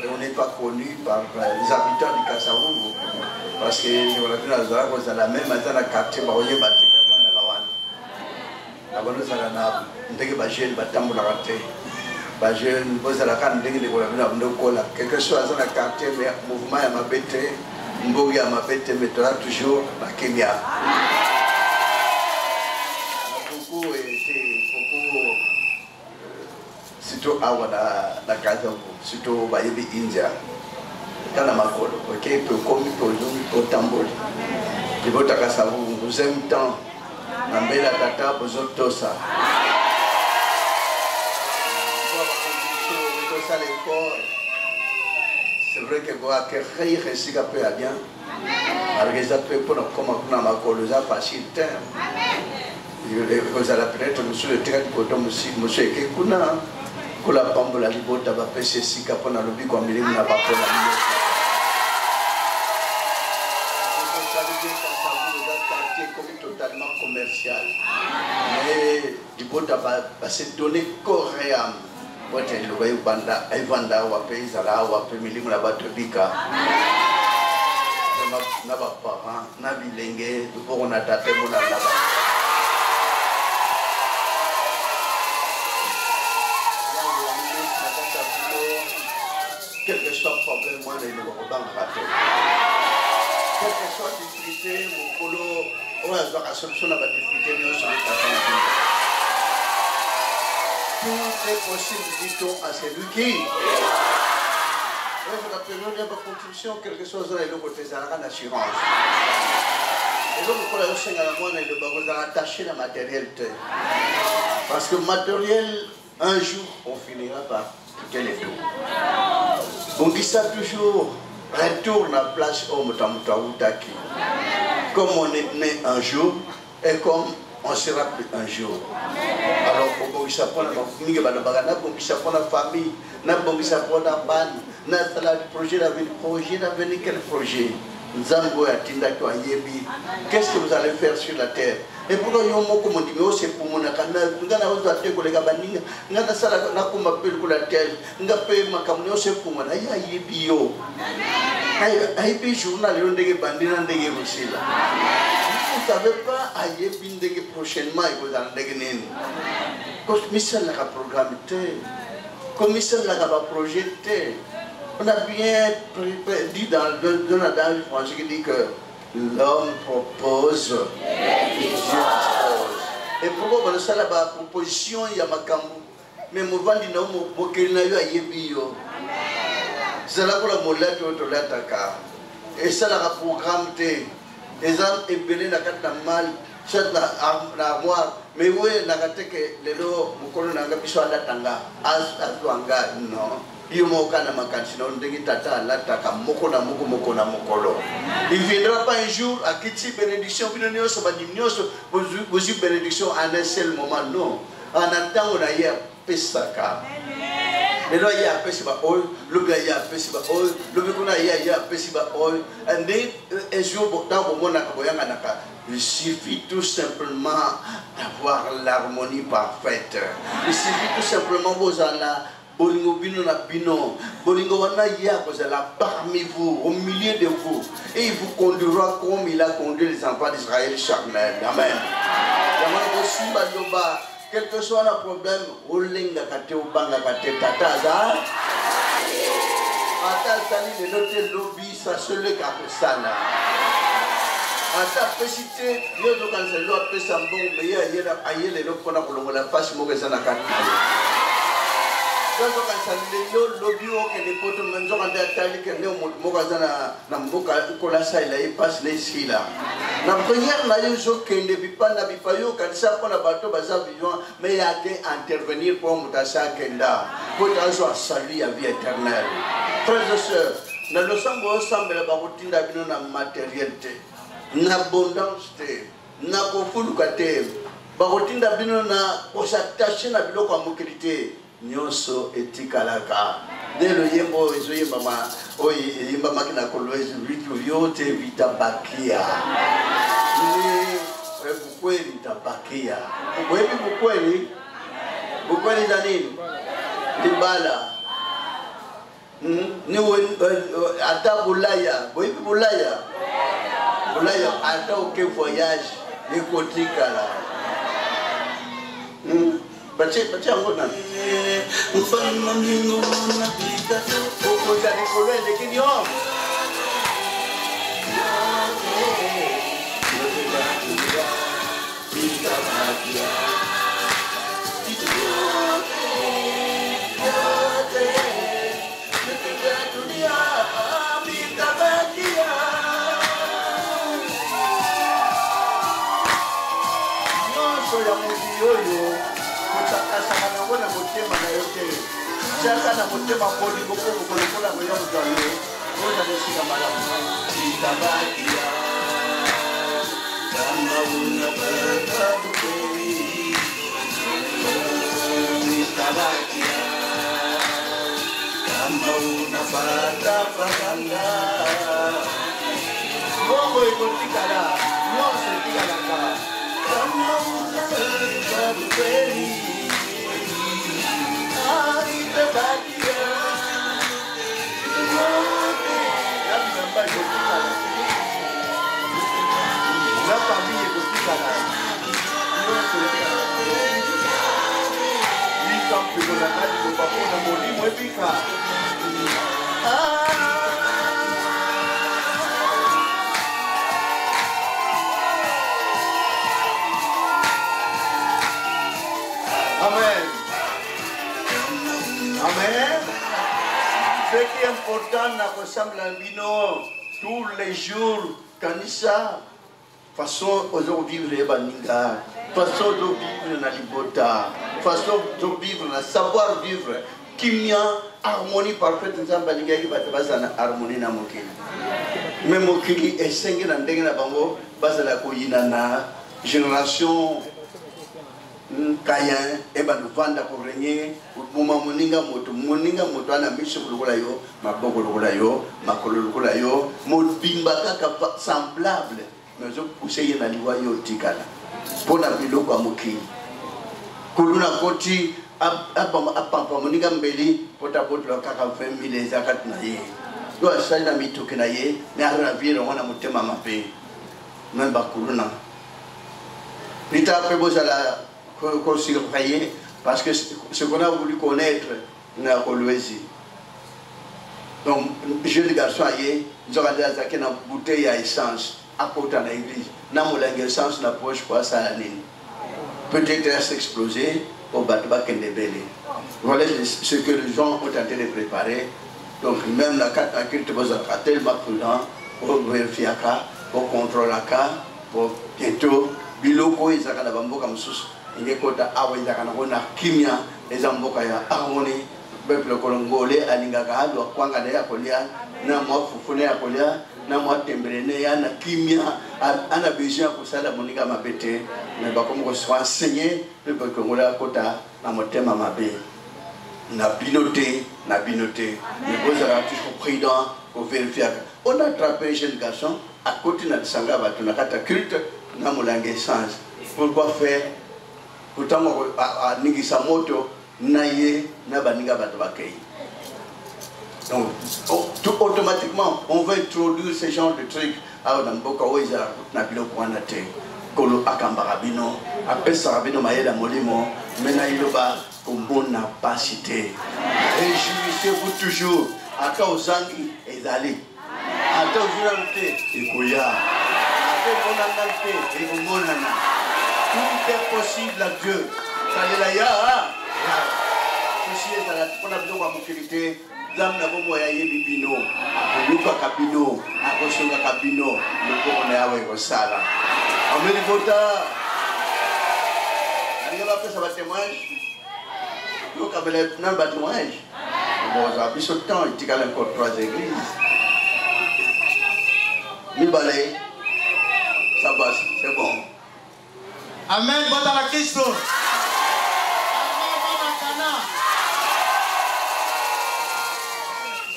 On n'est pas connu par les habitants du Kasavubu parce que nous la même quartier quel que soit dans le quartier, le mouvement mettra toujours la Kenya. Beaucoup surtout à la Kasavubu, surtout Bayebi India. Quand on m'a dit, ok, comme au Tamboli, je veux que vous aimez tant, Nambela Tata, vous êtes tous ça. C'est vrai que vous avez réussi à faire bien. Malgré ça, pour nous, comme on a ma facile. Vous allez peut-être monsieur le train de monsieur Kekuna, que la Pambola Libota va pêcher si Capona le bic comme il n'a pas fait la totalement commercial. Mais il faut se donner coréen. Vous avez le banda, Evanda, ou à pays, Zala, ou à Pémilim, la Batobika. N'a pas parent, n'a bilingue, nous pourrons attaquer mon là-bas. Quel que soit le problème, moi, je ne vais pas rater. Quelle que soit la difficulté, mon polo, on va avoir la solution à la difficulté, mais on se met. Tout est possible, dit-on, à celui qui. Dans la période de la construction, quelque chose dans le côté de l'assurance. Et donc, pour la chaîne à la moine, il va attacher la matérialité. Parce que le matériel, un jour, on finira par quitter les tours. On dit ça toujours. Retourne à la place au Moutamoutaoutaki. Comme on est né un jour et comme on sera plus un jour. Alors, on va prendre la famille, on va prendre la bande, on va projet d'avenir, quel projet? Qu'est-ce que vous allez faire sur la terre? Et pourquoi nous avons dit que c'est pour mon accord? Nous avons dit que nous avons dit que nous avons dit que nous avons dit que nous avons dit que nous avons dit que nous avons dit que nous avons dit que nous avons dit que nous avons dit que vous ne savez pas, il y a prochainement, vous allez dire que commissaire l'a programmé, commissaire l'a projeté. On a bien dit dans le français qui dit que l'homme propose, Dieu dispose. Et pourquoi on a la proposition, il y a ma camou. Mais mon vent dit non, mon kéna yo a yébio. C'est là pour la molette ou l'attaque. Et ça la programme. Les hommes ébélés n'a pas de mal, soit l'armoire, mais oui, n'a pas de les lots, mon colonel n'a pas besoin d'attendre, as non. Il m'a aucun amakanchino, on dit tata, l'attaque, mokona, mokona, mokolo. Il ne viendra pas un jour à quitter bénédiction, vous avez bénédiction en un seul moment, non. En attendant, on a hier Pesaka. Le loi y a pesiba oil, le gars y a pesiba oil, le bécona y a pesiba oil, et dès un jour, il suffit tout simplement d'avoir l'harmonie parfaite. Il suffit tout simplement vos Allah, Bolingo Bino na Bino, Bolingo Wana ya parmi vous, au milieu de vous, et il vous conduira comme il a conduit les enfants d'Israël charnel. Amen. quel que soit le problème, olinga kate ubanga kate tataza. Ata sali le lote lobby ça se le kapesala. Ata pesite yo do kan se lo pesa mbong me ya yera ayele lo kona kolongola fasi mo kesana kati. Yo do kan sali le lobby o ke le poto menzo kan da tali ke ne mo kazana na mboka kola sai la ipas le sila. Na première na yo zo kende bipa na bipa yo kan sa pona bato baza vivant mais ya ke intervenir pour mutasa kenda pour tazo salut à vie éternelle. Frères et sœurs, na lo sambo ensemble ba kotinda bino na matérialité. Na abondance te, na kofuluka te, ba kotinda bino na osatache na biloko ya mokili te, nyonso etikalaka. Nde lo yembo ezo yembama oyo yembamaki na kolwezi vitu vyote vitabakia. Ni bukweli tabakia. Bukweli bukweli za nini? Libala. Ni ata bulaya, boibi bulaya. Bulaya ata oke voyage ni kotikala. Bache angona. Mfano mlingo na pika oko jani kolo lekini yo. Jaka na motema poli boko kola moyo mutalo oza nesika malamu itabakia kama unapata bukeri itabakia kama unapata fakanga bongo ikotikala nyonso etikalaka kama unapata bukeri la famille est aussi là. Amen. Amen. Ce qui est important dans le Samblambino, tous les jours, Kanissa, façon aujourd'hui vivre baninga, façon de vivre na libota, façon de vivre na savoir vivre, kimia harmonie parfaite nzamba baninga ki batabaza na harmonie na mokili. Même mokili esenge na ndenge na bango bazala ko yina na génération Kayan et ben vanda ko régner moninga moto ana miso lokola yo maboko lokola yo makolo lokola yo mobimba kaka semblable mais je poussé na liwa yo tikala pona biloko amokili kuluna koti apampa moninga mbeli pota potla kaka 20,000 ezakat na ye yo asali na mitoke na ye na ravire wana motema mape même bakuluna nita pe bozala qu'on surveille parce que ce qu'on a voulu connaître n'a pas l'ouest. Donc, jeune garçon, nous avons dit une bouteille à essence à côté de l'église. Nous avons dit essence dans la poche pour ça. Peut-être reste explosé au bateau qui est belé. Voilà ce que les gens ont tenté de préparer. Donc, même la carte à culte, vous avez tellement prudent pour vérifier, pour contrôler, pour bientôt, biloko, ils ont dit comme ça. Ingekota awa indakana kona kimia ezamboka ya harmonie peuple kolongole alingaka hado kwanga na ya kolia na mwafufune ya kolia na mwatembelene ya na kimia ana besoin kusala moninga mabete na bakomo ko soit enseigner peuple kongola kota na motema mabe na binoté mais vous avez toujours prudent pour vérifier. On a attrapé un jeune garçon à côté de Sanga batuna kata culte na molange essence. Pourquoi faire? Pourtant, à Nigisa Moto, Naye, Nabaniga Batbakei. Donc, automatiquement, on va introduire ce genre de trucs à Odamboka, Oisa, Nabilo Kwanate, Kolo Akambarabino, apesa bino mayela molimo mena iloba komona pasité. Réjouissez-vous toujours. Ata ozangi ezali. Ata ozulante ekoya. Ata monangante ekomonana. Tout est possible à Dieu. Alléluia. Ceci est à la pour la mobilité. Zam na bomo ya yebi bino. Luka kabino. Akosonga kabino. Luko na yawe kosala. Amen vota. Il y a ça va témoignage. Donc, avec les témoignage, bon, ça a pris ce temps, il y a encore 3 églises. Mi balai, ça passe, c'est bon. Amen, bon à la Christ. Amen,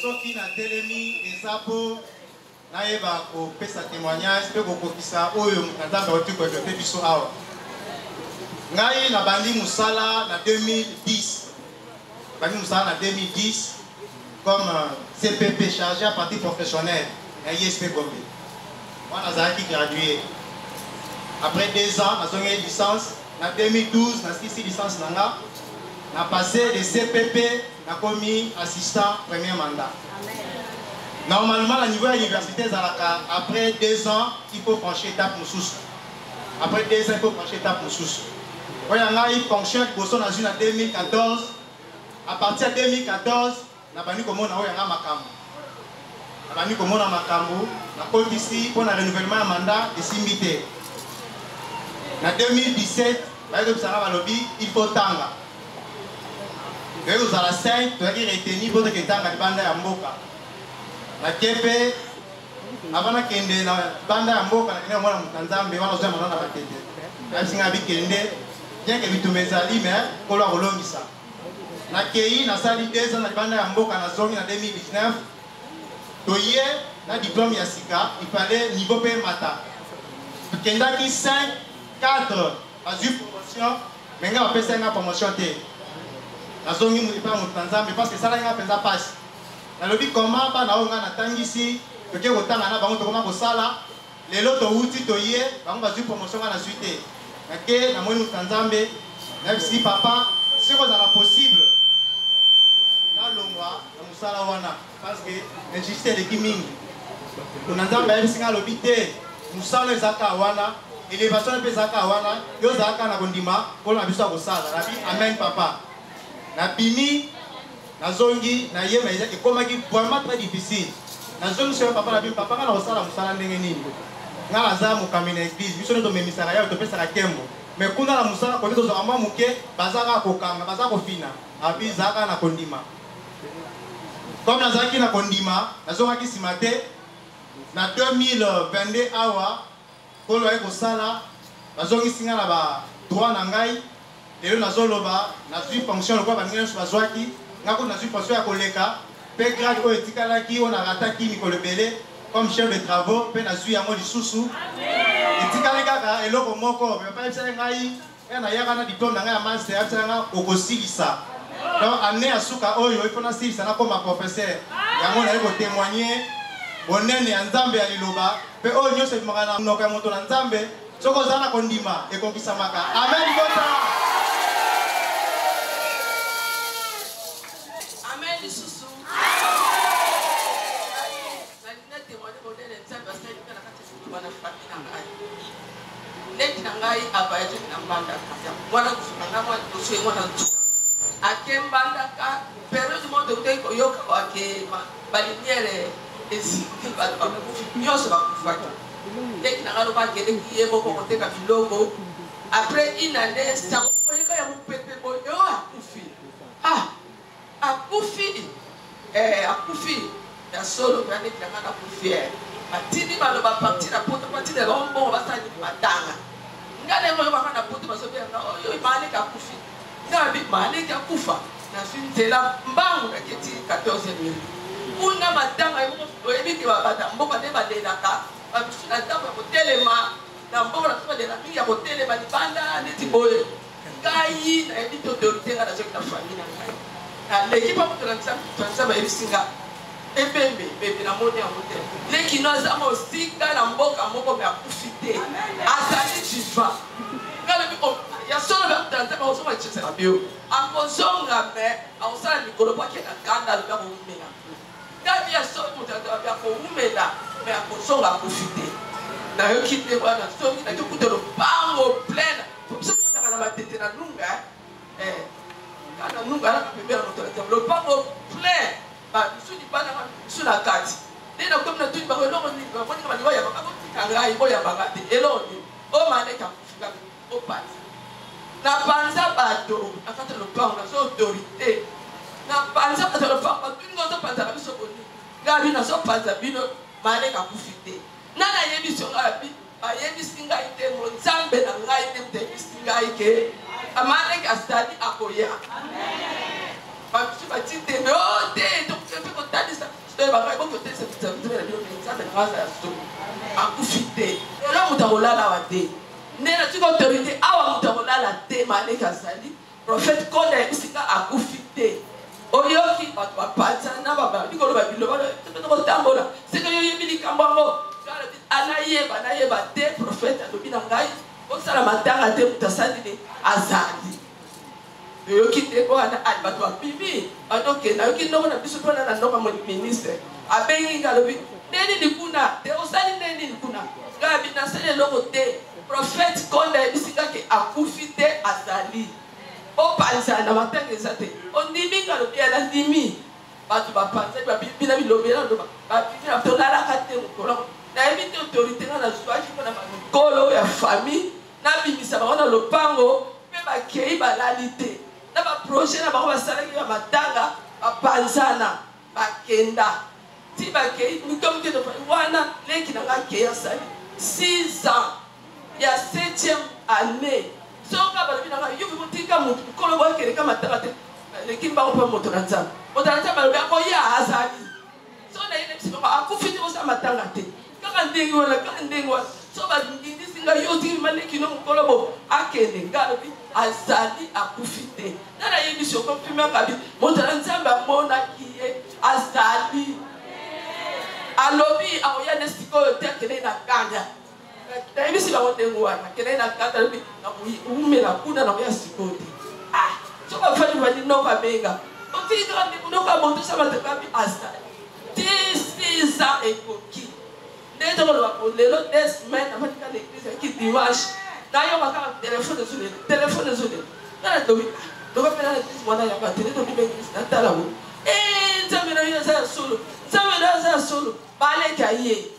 bon à qui n'a télémi et ça pour naïba au pesa témoignage, peut vous ça ou n'attend pas tout que je fais du soir. Ngai na bandi musala na 2010. Bandi musala na 2010 comme CPP chargé à partie professionnelle à ISP Gombe. Moi j'ai gradué. Après 2 ans, j'ai eu une licence. En 2012, j'ai eu une licence. J'ai passé le CPP, j'ai commis assistant premier mandat. Normalement, au niveau de l'université, après 2 ans, il faut franchir l'étape Moussous. Après 2 ans, il faut franchir l'étape Moussous. Quand j'ai eu une fonction de Bosson en 2014, à partir de 2014, j'ai eu un makambo. J'ai eu un makambo. J'ai ici pour le renouvellement de mandat de Simbité. En 2017, il faut tanga. Vous avez 5, vous avez retenu pour que tanga de banda ya mboka. La kepe, avant de kende na banda ya mboka, na mwana mutanzambe wana zoya mwana na kende. Kabisa ngabi kende, bien que bitumezali mais kolo kolongisa. Na kei na sali 2 ans na banda ya mboka na zongi na 2019. Toye na diplôme ya sika, il fallait niveau pe mata. Kenda ki 5 4 a eu promotion, mais il a fait une promotion. La zone est pas Tanzanie parce que ça n'a pas passé. Dans le but, comment on a tangisi, que tu as autant à la banque de Sala, les autres outils de hier, on va faire promotion à la suite. Mais dans le Tanzanie, même si papa, c'est possible. Dans le mois, dans le Salawana, parce que l'injustice est qui mine. Le Tanzanie, c'est le but, nous sommes les Akawana. Élévation de Pesaka wana yo zaka na kondima pour na biso kosala na bi amen papa na bimi na zongi na yema et comme qui vraiment très difficile na zongi sur papa na bi papa na kosala musala ndenge nini ngala za mu kamina église biso to memisaka ya to pesa ka tembo mais kuna na musala ko to amba muke bazaka kokanga bazaka kofina abi zaka na kondima comme na zaki na kondima na zonga ki simate na 2022 awa Kolo eko sala, bazongi singa na ba droit na ngai, lelo nazoloba, nazui fonction lokwa bangi so bazwaki, ngako nazui fonction ya koleka, pe grade ko etikalaki on a rataki mikolo belé comme chef de travaux, pe nazui yango lisusu. Etikalaki kaka eloko moko, pe pa ebisa ngai, na yaka na diplôme na ngai ya master, ebisa nga okosilisa. Donc année asuka oyo il faut na silisa na comme professeur. Yango na ko témoigner bonene ya Nzambe ya liloba. Pe o nyose bimaka na ka moto na Nzambe soko zana kondima ekokisa maka amen bota amen lisusu na témoigner bonene Nzambe parce que na kati bana famille na ngai net na ngai abaje na mbanda ka mwana kufuna na mwana kuswe mwana tsuka akembanda ka période mo de ko yoka wa ke baliniere esi ba nyos ba kufaka dès qu'il a pas gagné qui est beaucoup côté ka filongo après une année ça ko yeka ya mupepe boyo akufi ya solo ya net na kufi atini ba lo ba partir na poto partir de rombo ba sa ni matanga ngale mo ba na poto ba so be na oyo imali ka kufi na bi mali ka kufa na finzela mbangu na keti 14000 kuna matanga yebi ki babata mboka te badelaka babisuna ntango ya kotelema na mboka na badelaka mingi ya kotelema libanda neti boye ngai nayebi te autorité nga nazoki na famille na ngai naleki mpa moto na nzambe bayebisinga ebembe bebe na moni yango te leki no aza mosika na mboka moko me akufi te azali jiva nga lobi ya solo ba tanta ba osoma chese na bio akozonga me ausala mikolo pa ke kanda lo ba kumela gabi ya solo mutata ba ko umela me akozonga kufite na yo kite bwana so na kutelo pango plena so na matete na nunga kana nunga na pembela mutata lo pango plein ba sudi bana suna kati nena komna tuni ba ko lo ni ba ko ni ba ya ba ko kanga ibo ya ba ngati eloni o mane ka kufika o pati na panza bato akata lo pango na so autorité na panza bato lo pango tuni ngoto panza ba so boni gabi na so panza bino mane ka kufite nana yebi so gabi ayebi singa ite mo nzambe na ngai te te singa ike amane ka stadi akoya amen ba ba tite me o te to ke ko tadi sa to ba ga ko te se te na bino nzambe na sa so akufite elo mutalala wa te nena tiko autorité awa mutalala te mane ka stadi prophète konda singa akufite oyoki ba panza na ba diko lo ba bilo ba to tambola se ko yebi likambo anayeba te prophète alobi na ngai osala matanga te mutasali ne azali yoki te wana ali bato babibi badokenda yoki ndoko na biso mpona na ndoko ministre abengi nga alobi neni likuna te osali neni likuna ngai abi nasali eloko te prophète konda yebisika ke akufi te azali opanza na matanga eza te ondimi nga alobi anandimi bato bapanzaki babibi na bilobela loba babibi na tolalaka te mokolo na éviter autorité na zwaki na kolo ya famille na bimisa ba na lopango pe ba kei ba lalite na ba projet na ba salaki ya matanga ba panzana ba kenda ti ba kei mutom te wana leki na ga kei asali 6 ans ya 7e année so ka ba bina ga yuvu mutika mutu kolo ba kere kama matanga te leki ba ko moto na nzambe ba ko ya azali so na ile psiko akufiti ko sa matanga te kandengwa so ba ndindi singa yoti maleki no mukolobo akende ngabi azali akufite nana yebiso ko pima kabi motala nzamba mona kiye azali alobi amoya nesiko tekele na kanga na yebisi ba wondengwa na kele na kanga lobi na umela kuna na ya sikoti so ba fani bani no ka benga otiga ndi no ka moto sama tekabi azali this is a ekoki dès que le 2 semaines avant que l'église qui dimanche d'ailleurs on va téléphone désolé na dobi donc après l'église moi na ya ba téléphone l'église na tala wo nzambe na yeza solo maleka ye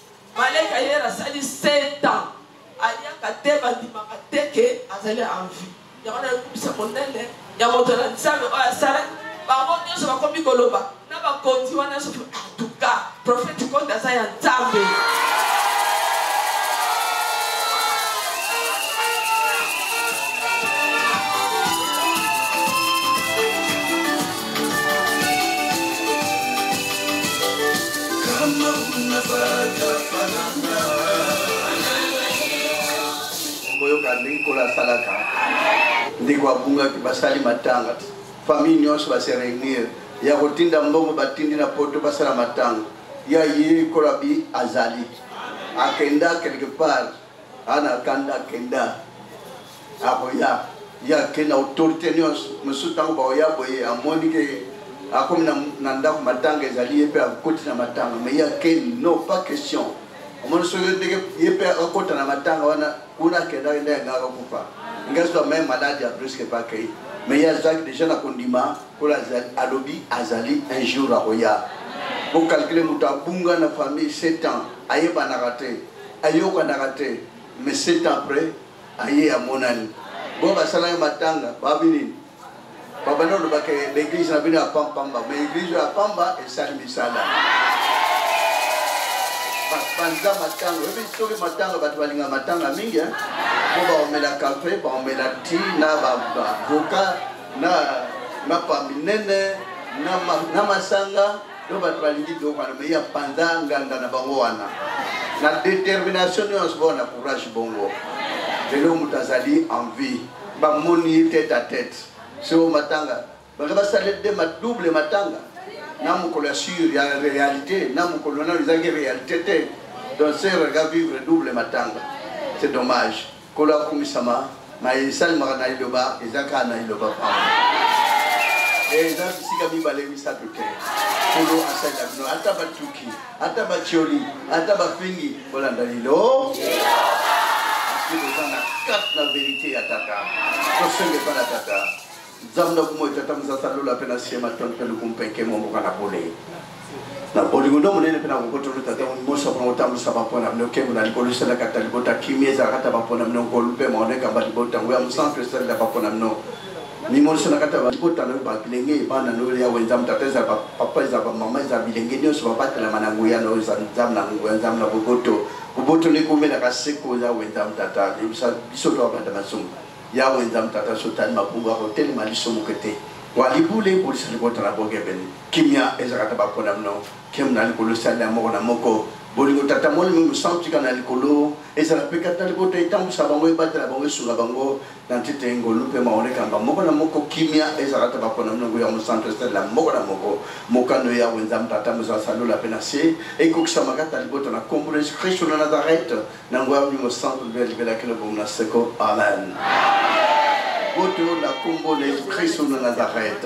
la sali 7 ans aya kateba dimaka teke azali en vie ya ona kubisa monene ya motola nzambe o asara ba ngo nyoso bakomi koloba na ba konti wana so en tout cas prophète konda sa ya nzambe Kola salaka ndiko abunga kibasali matanga famille nyonso ba se réunir ya kotinda mbongo batindi na poto basala matanga ya yi kola bi azali akenda quelque part ana kanda kenda apo ya kena autorité nyonso musutango ba ya boye amoni ke akomina nanda ko matanga ezali epe akoti na matanga mais ya ken non pas question amoni so yepe akota na matanga wana kuna kenda ngaka kufa ngaso même malade ya presque pas kei mais ya zaki déjà na kondima kola alobi azali un jour akoya pour calculer mutabunga na famille 7 ans ayeba na raté ayoka na raté mais 7 ans après aye ya monani bo basala matanga babini babano lo bake l'église na bina pamba mais l'église ya pamba et sali misala panza matanga ebi soki matanga bato balinga matanga mingi po baomela café baomela ti na bavoka na paminene na masanga do bato balingi biloko wana mais ya panza nganga na bango wana na détermination nyonso bona courage bongo lelo moto azali en vie bamoni tête à tête so matanga baka basale de double matanga na mokolo sur ya réalité na mokolo na izaki réalité te donc c'est regard vivre double matanga c'est dommage kola kumisama mais seulement na iloba ezaka na iloba pa et ça sika mi balé mi satuke polo asala no ataba tuki ataba chioli ataba fingi bolanda lilo parce que nous avons quatre la vérité à tata kosenge para tata zamna kumo tata msasalo la pena sema tonpe lukumpeke mo kana pole na poligono monene pena ko tolo tata mo so ko tamu sa bapona no ke mona ko lusela kata libota kimieza kata bapona no ko lupe mo ne kamba libota ngwa msantre sela bapona no ni mo so kata libota no ba bilenge bana no ya wenza mtata za papa za mama za bilenge nyo so bapata la manangu ya no za zamna ngwa zamna bogoto bogoto ni kumela kaseko za wenza mtata bisa biso to abanda masum ya wenza mtata so tani mapunga hotel maliso mukete walibule polisi libota na bogeben kimia ezakata bapona mno kemna likolo sala moko na moko bolingo tata moli mu santi kana likolo ezala pekata libota itamu sabango ibatela bango sunga bango nantite ngolo pe maone kamba moko na moko kimia ezakata bapona mno go ya mu santi sala moko na moko mokano ya wenza mtata muza salo la penase e kokisa magata libota na kombole Kristo na Nazareth na ngwa mu santi de libela kilo bomna seko amen. Boto la combo de Christ de Nazareth.